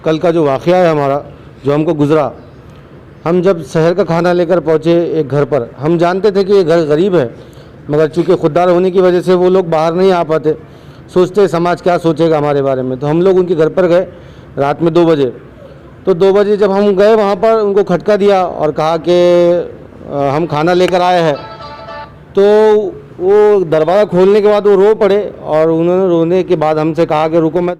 कल का जो वाक़या है हमारा, जो हमको गुज़रा, हम जब शहर का खाना लेकर पहुँचे एक घर पर, हम जानते थे कि ये घर गरीब है, मगर चूँकि खुददार होने की वजह से वो लोग बाहर नहीं आ पाते, सोचते समाज क्या सोचेगा हमारे बारे में। तो हम लोग उनके घर पर गए रात में 2 बजे। तो 2 बजे जब हम गए वहाँ पर, उनको खटका दिया और कहा कि हम खाना लेकर आए हैं। तो वो दरवाज़ा खोलने के बाद वो रो पड़े और उन्होंने रोने के बाद हमसे कहा कि रुको मैं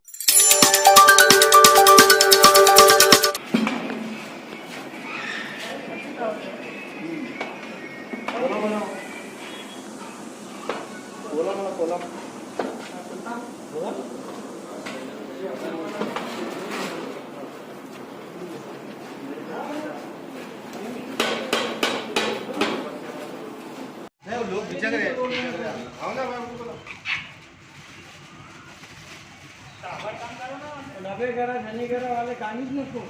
लोग बिचक रहे आओ ना नबे करा धनी करा वाले कानीज नको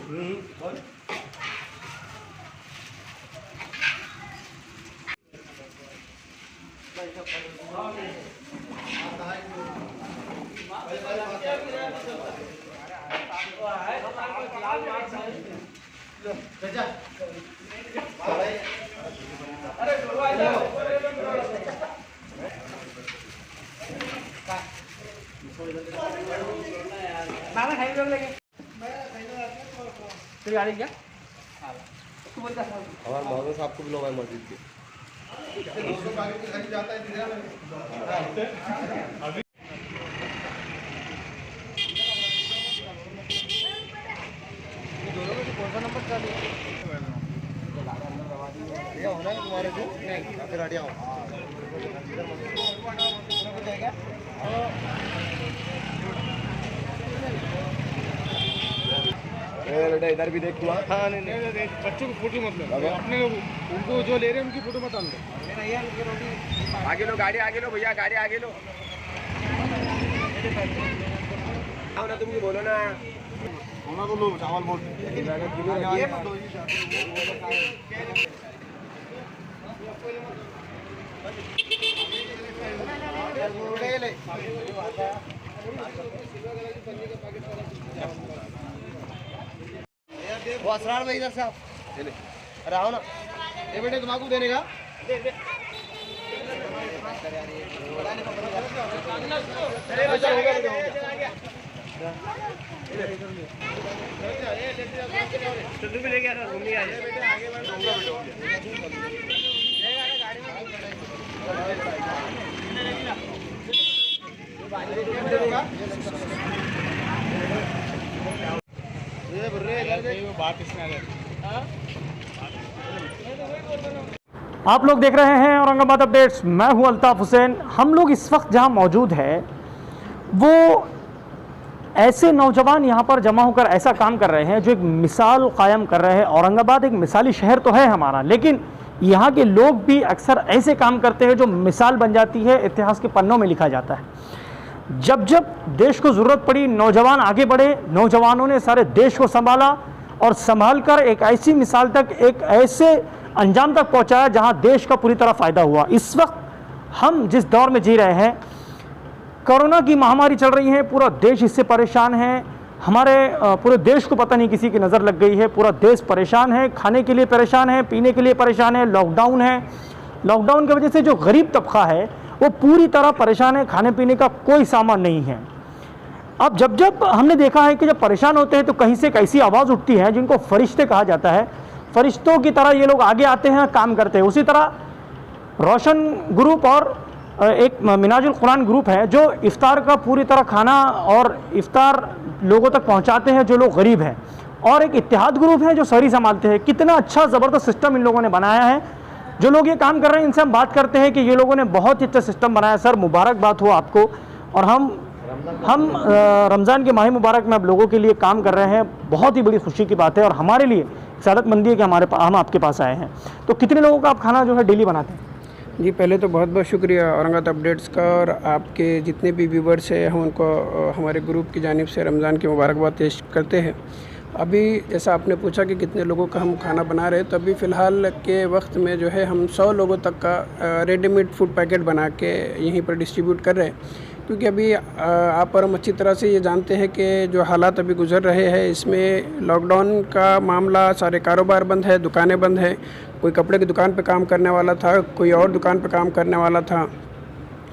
मामा खाई लोग लगे तेरी गाड़ी क्या हमारे मौलवी साहब को भी लोग मस्जिद के दोस्तों का घर जाता है अभी दोनों में कौन सा नंबर चालू है होना है तुम्हारे को नहीं फिर हट जाओ बेटा इधर भी देख तुम हाँ नहीं बच्चों को फोटो मत लो अपने उनको जो ले रहे हैं उनकी फोटो मत लो आगे लो गाड़ी आगे लो भैया गाड़ी आगे लो आओ ना तुम बोलो ना होना तो लो चावल बोल वो असरार भाई इधर से आप अरे आओ ना ये बेटे तुम्हारा देने का भी ले गया आप लोग देख रहे हैं औरंगाबाद अपडेट्स। मैं हूं अल्ताफ हुसैन। हम लोग इस वक्त जहां मौजूद है वो ऐसे नौजवान यहां पर जमा होकर ऐसा काम कर रहे हैं जो एक मिसाल कायम कर रहे हैं। औरंगाबाद एक मिसाली शहर तो है हमारा, लेकिन यहाँ के लोग भी अक्सर ऐसे काम करते हैं जो मिसाल बन जाती है, इतिहास के पन्नों में लिखा जाता है। जब जब देश को ज़रूरत पड़ी, नौजवान आगे बढ़े, नौजवानों ने सारे देश को संभाला और संभाल कर एक ऐसी मिसाल तक, एक ऐसे अंजाम तक पहुंचाया जहां देश का पूरी तरह फ़ायदा हुआ। इस वक्त हम जिस दौर में जी रहे हैं, कोरोना की महामारी चल रही है, पूरा देश इससे परेशान है। हमारे पूरे देश को पता नहीं किसी की नज़र लग गई है, पूरा देश परेशान है, खाने के लिए परेशान है, पीने के लिए परेशान है, लॉकडाउन है। लॉकडाउन की वजह से जो गरीब तबका है वो पूरी तरह परेशान है, खाने पीने का कोई सामान नहीं है। अब जब जब हमने देखा है कि जब परेशान होते हैं तो कहीं से कैसी आवाज़ उठती है जिनको फरिश्ते कहा जाता है, फरिश्तों की तरह ये लोग आगे आते हैं, काम करते हैं। उसी तरह रोशन ग्रुप और एक मिनाजुल कुरान ग्रुप है जो इफ्तार का पूरी तरह खाना और इफ्तार लोगों तक पहुंचाते हैं जो लोग गरीब हैं, और एक इत्तेहाद ग्रुप है जो शहरी संभालते हैं। कितना अच्छा ज़बरदस्त सिस्टम इन लोगों ने बनाया है। जो लोग ये काम कर रहे हैं इनसे हम बात करते हैं कि ये लोगों ने बहुत ही अच्छा सिस्टम बनाया। सर, मुबारकबाद हो आपको। और हम रमज़ान के माह मुबारक में आप लोगों के लिए काम कर रहे हैं, बहुत ही बड़ी खुशी की बात है और हमारे लिए सादतमंदी है कि हम आपके पास आए हैं। तो कितने लोगों का आप खाना जो है डेली बनाते हैं? जी, पहले तो बहुत बहुत शुक्रिया औरंगाबाद अपडेट्स का, और आपके जितने भी व्यूवर्स हैं हम उनको हमारे ग्रुप की जानिब से रमज़ान की मुबारकबाद पेश करते हैं। अभी जैसा आपने पूछा कि कितने लोगों का हम खाना बना रहे हैं, तो अभी फ़िलहाल के वक्त में जो है हम 100 लोगों तक का रेडीमेड फूड पैकेट बना के यहीं पर डिस्ट्रीब्यूट कर रहे हैं, क्योंकि अभी आप और हम अच्छी तरह से ये जानते हैं कि जो हालात अभी गुजर रहे हैं इसमें लॉकडाउन का मामला, सारे कारोबार बंद है, दुकानें बंद हैं, कोई कपड़े की दुकान पे काम करने वाला था, कोई और दुकान पे काम करने वाला था,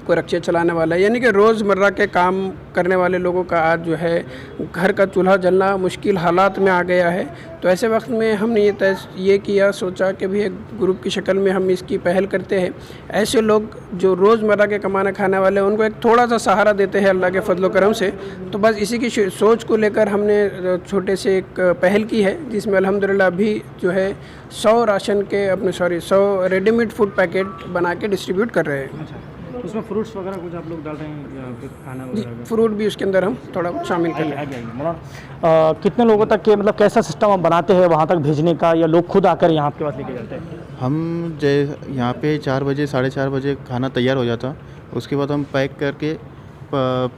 कोई रिक्शे चलाने वाला है, यानी कि रोज़मर्रा के काम करने वाले लोगों का आज जो है घर का चूल्हा जलना मुश्किल हालात में आ गया है। तो ऐसे वक्त में हमने ये किया, सोचा कि भी एक ग्रुप की शक्ल में हम इसकी पहल करते हैं। ऐसे लोग जो रोज़मर्रा के कमाने खाने वाले हैं उनको एक थोड़ा सा सहारा देते हैं अल्लाह के फजल करम से। तो बस इसी की सोच को लेकर हमने छोटे से एक पहल की है, जिसमें अल्हम्दुलिल्लाह अभी जो है 100 रेडीमेड फूड पैकेट बना के डिस्ट्रीब्यूट कर रहे हैं। उसमें फ्रूट्स वगैरह कुछ आप लोग डाल रहे हैं या फिर खाना वगैरह? फ्रूट भी उसके अंदर हम थोड़ा शामिल कर रहे हैं। मौलाना कितने लोगों तक के मतलब कैसा सिस्टम आप बनाते हैं वहाँ तक भेजने का, या लोग खुद आकर यहाँ आपके पास लेके जाते हैं? हम यहाँ पे 4 बजे 4:30 बजे खाना तैयार हो जाता, उसके बाद हम पैक करके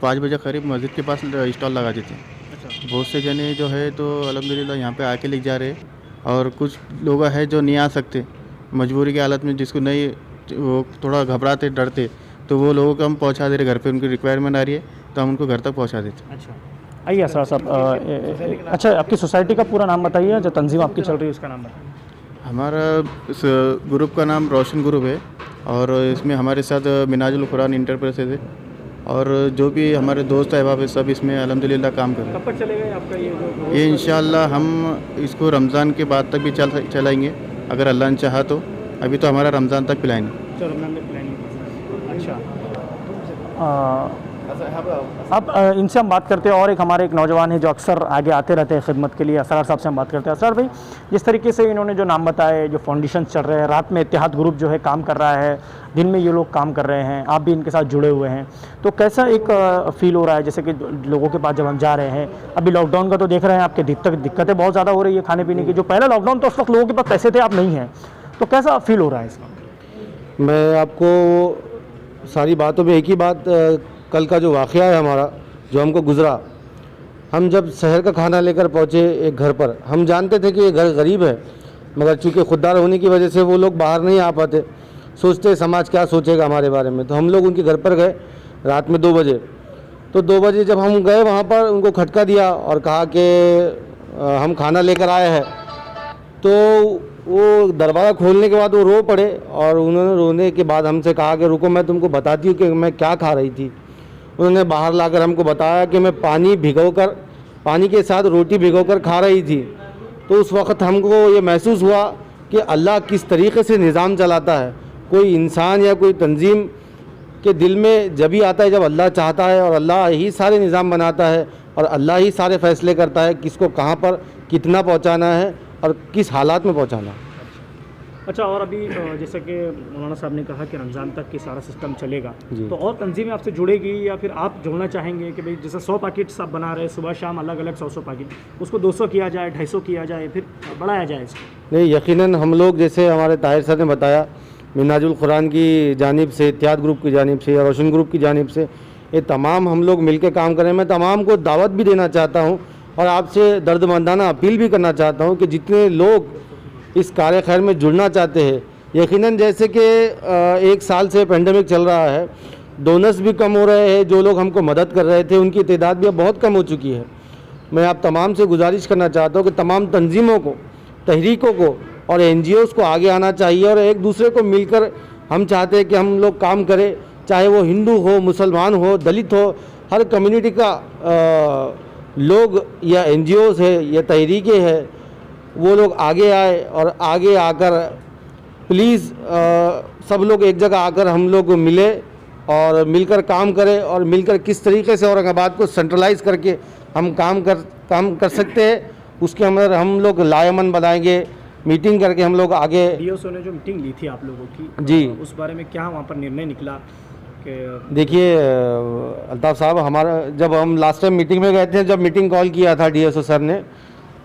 5 बजे करीब मस्जिद के पास स्टॉल लगा देते हैं। बहुत से जने जो है तो अल्हम्दुलिल्लाह यहाँ पे आके लेके जा रहे हैं, और कुछ लोग हैं जो नहीं आ सकते मजबूरी की हालत में, जिसको नहीं, वो थोड़ा घबराते डरते, तो वो लोगों को हम पहुंचा दे रहे घर पे। उनकी रिक्वायरमेंट आ रही है तो हम उनको घर तक पहुंचा देते हैं। अच्छा, आइए असरार साहब, अच्छा आपकी सोसाइटी का पूरा नाम बताइए, जो तंजीम आपकी चल रही है उसका नाम बताइए। हमारा इस ग्रुप का नाम रोशन ग्रुप है, और इसमें हमारे साथ मिनाजुल कुरान इंटरप्राइजेज है, और जो भी हमारे दोस्त अहबाब है सब इसमें अल्हम्दुलिल्लाह काम कर रहे हैं। कब तक चलेगा आपका ये इंशाअल्लाह हम इसको रमज़ान के बाद तक भी चलाएँगे, अगर अल्लाह ने चाहा तो। अभी तो हमारा रमज़ान तक पिलाएंगे। रमज़ान में प्लानिंग। अच्छा, अब इनसे हम बात करते हैं, और एक हमारे एक नौजवान है जो अक्सर आगे आते रहते हैं खिदमत के लिए, असरार साहब से हम बात करते हैं। असरार भाई, जिस तरीके से इन्होंने जो नाम बताए, जो फाउंडेशन चल रहे हैं, रात में इत्तेहाद ग्रुप जो है काम कर रहा है, दिन में ये लोग काम कर रहे हैं, आप भी इनके साथ जुड़े हुए हैं, तो कैसा एक फ़ील हो रहा है? जैसे कि लोगों के पास जब हम जा रहे हैं, अभी लॉकडाउन का तो देख रहे हैं आपके दिक्कतें बहुत ज़्यादा हो रही है खाने पीने की। जो पहला लॉकडाउन तो उस वक्त लोगों के पास पैसे थे, आप नहीं हैं, तो कैसा फील हो रहा है इसका? मैं आपको सारी बातों में एक ही बात, कल का जो वाक़या है हमारा, जो हमको गुज़रा, हम जब शहर का खाना लेकर पहुँचे एक घर पर, हम जानते थे कि ये घर गरीब है, मगर चूँकि खुददार होने की वजह से वो लोग बाहर नहीं आ पाते, सोचते समाज क्या सोचेगा हमारे बारे में। तो हम लोग उनके घर पर गए रात में 2 बजे। तो 2 बजे जब हम गए वहाँ पर, उनको खटका दिया और कहा कि हम खाना लेकर आए हैं, तो वो दरवाज़ा खोलने के बाद वो रो पड़े, और उन्होंने रोने के बाद हमसे कहा कि रुको मैं तुमको बताती हूँ कि मैं क्या खा रही थी। उन्होंने बाहर लाकर हमको बताया कि मैं पानी के साथ रोटी भिगोकर खा रही थी। तो उस वक़्त हमको ये महसूस हुआ कि अल्लाह किस तरीक़े से निज़ाम चलाता है। कोई इंसान या कोई तंजीम के दिल में जब ही आता है जब अल्लाह चाहता है, और अल्लाह ही सारे निज़ाम बनाता है, और अल्लाह ही सारे फ़ैसले करता है किसको कहाँ पर कितना पहुँचाना है और किस हालात में पहुँचाना है। अच्छा, और अभी जैसे कि मौलाना साहब ने कहा कि रमज़ान तक की सारा सिस्टम चलेगा, तो और तंजीमें आपसे जुड़ेगी, या फिर आप जुड़ना चाहेंगे कि भाई जैसे 100 पैकेट्स आप बना रहे हैं सुबह शाम, अलग अलग 100 पैकेट, उसको 200 किया जाए, 250 किया जाए, फिर बढ़ाया जाए इसको? नहीं, यकीनन हम लोग, जैसे हमारे ताहिर साहब ने बताया, मिनाजुल कुरान की जानिब से, इत्तेहाद ग्रुप की जानिब से, या रोशन ग्रुप की जानिब से, ये तमाम हम लोग मिल के काम करें। मैं तमाम को दावत भी देना चाहता हूँ, और आपसे दर्दमंदाना अपील भी करना चाहता हूँ कि जितने लोग इस कार्य खैर में जुड़ना चाहते हैं, यकीनन जैसे कि 1 साल से पेंडेमिक चल रहा है, डोनर्स भी कम हो रहे हैं, जो लोग हमको मदद कर रहे थे उनकी तादाद भी अब बहुत कम हो चुकी है। मैं आप तमाम से गुजारिश करना चाहता हूँ कि तमाम तंजीमों को, तहरीकों को और NGOs को आगे आना चाहिए, और एक दूसरे को मिलकर हम चाहते हैं कि हम लोग काम करें, चाहे वो हिंदू हो, मुसलमान हो, दलित हो, हर कम्युनिटी का लोग या NGOs है या तहरीकें हैं, वो लोग आगे आए, और आगे आकर प्लीज़ सब लोग एक जगह आकर हम लोग मिले और मिलकर काम करें, और मिलकर किस तरीके से औरंगाबाद को सेंट्रलाइज करके हम काम कर सकते हैं, उसके अंदर हम लोग लायमन बनाएंगे। मीटिंग करके हम लोग आगे, DSO ने जो मीटिंग ली थी आप लोगों की, जी, उस बारे में क्या वहाँ पर निर्णय निकला? देखिए अल्ताफ़ साहब, हमारा जब हम लास्ट टाइम मीटिंग में गए थे, जब मीटिंग कॉल किया था DSO सर ने,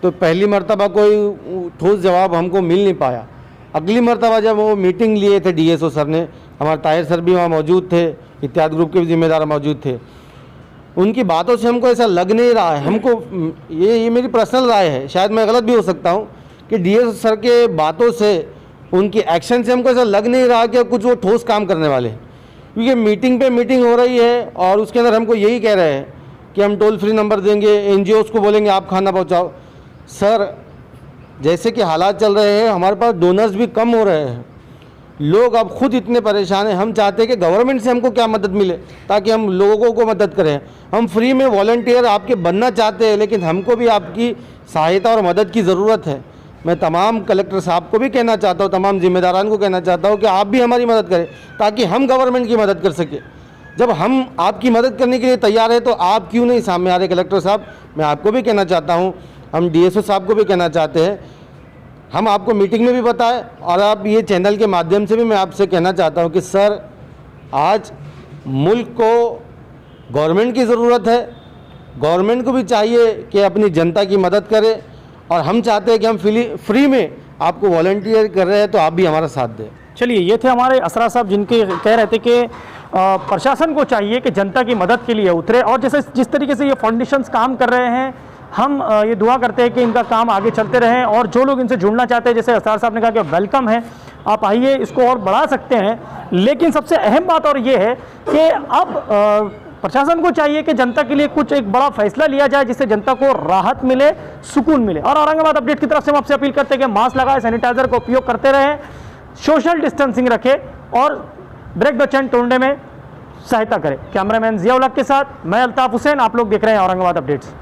तो पहली मर्तबा कोई ठोस जवाब हमको मिल नहीं पाया। अगली मर्तबा जब वो मीटिंग लिए थे DSO सर ने, हमारे ताहिर सर भी वहाँ मौजूद थे, इत्तेहाद ग्रुप के भी जिम्मेदार मौजूद थे, उनकी बातों से हमको ऐसा लग नहीं रहा है, हमको ये मेरी पर्सनल राय है, शायद मैं गलत भी हो सकता हूँ, कि DSO सर के बातों से, उनकी एक्शन से हमको ऐसा लग नहीं रहा कि कुछ वो ठोस काम करने वाले हैं। क्योंकि मीटिंग पे मीटिंग हो रही है और उसके अंदर हमको यही कह रहे हैं कि हम टोल फ्री नंबर देंगे, NGOs को बोलेंगे आप खाना पहुंचाओ। सर, जैसे कि हालात चल रहे हैं, हमारे पास डोनर्स भी कम हो रहे हैं, लोग अब खुद इतने परेशान हैं। हम चाहते हैं कि गवर्नमेंट से हमको क्या मदद मिले ताकि हम लोगों को मदद करें। हम फ्री में वॉलंटियर आपके बनना चाहते हैं, लेकिन हमको भी आपकी सहायता और मदद की ज़रूरत है। मैं तमाम कलेक्टर साहब को भी कहना चाहता हूँ, तमाम जिम्मेदारान को कहना चाहता हूँ कि आप भी हमारी मदद करें ताकि हम गवर्नमेंट की मदद कर सकें। जब हम आपकी मदद करने के लिए तैयार हैं तो आप क्यों नहीं सामने आ रहे कलेक्टर साहब? मैं आपको भी कहना चाहता हूँ, हम DSO साहब को भी कहना चाहते हैं। हम आपको मीटिंग में भी बताएं और आप ये चैनल के माध्यम से भी मैं आपसे कहना चाहता हूँ कि सर, आज मुल्क को गवर्नमेंट की ज़रूरत है, गवर्नमेंट को भी चाहिए कि अपनी जनता की मदद करे, और हम चाहते हैं कि हम फ्री में आपको वॉलंटियर कर रहे हैं तो आप भी हमारा साथ दें। चलिए, ये थे हमारे असरा साहब जिनके कह रहे थे कि प्रशासन को चाहिए कि जनता की मदद के लिए उतरे, और जैसे जिस तरीके से ये फाउंडेशंस काम कर रहे हैं, हम ये दुआ करते हैं कि इनका काम आगे चलते रहें। और जो लोग इनसे जुड़ना चाहते हैं, जैसे असरार साहब ने कहा कि वेलकम है, आप आइए, इसको और बढ़ा सकते हैं। लेकिन सबसे अहम बात और ये है कि अब प्रशासन को चाहिए कि जनता के लिए कुछ एक बड़ा फैसला लिया जाए जिससे जनता को राहत मिले, सुकून मिले। और औरंगाबाद अपडेट की तरफ से हम आपसे अपील करते हैं कि मास्क लगाए, सैनिटाइजर का उपयोग करते रहें, सोशल डिस्टेंसिंग रखें और ब्रेक द चेन तोड़ने में सहायता करें। कैमरामैन जिया उल हक के साथ मैं अल्ताफ हुसैन, आप लोग देख रहे हैं औरंगाबाद अपडेट्स।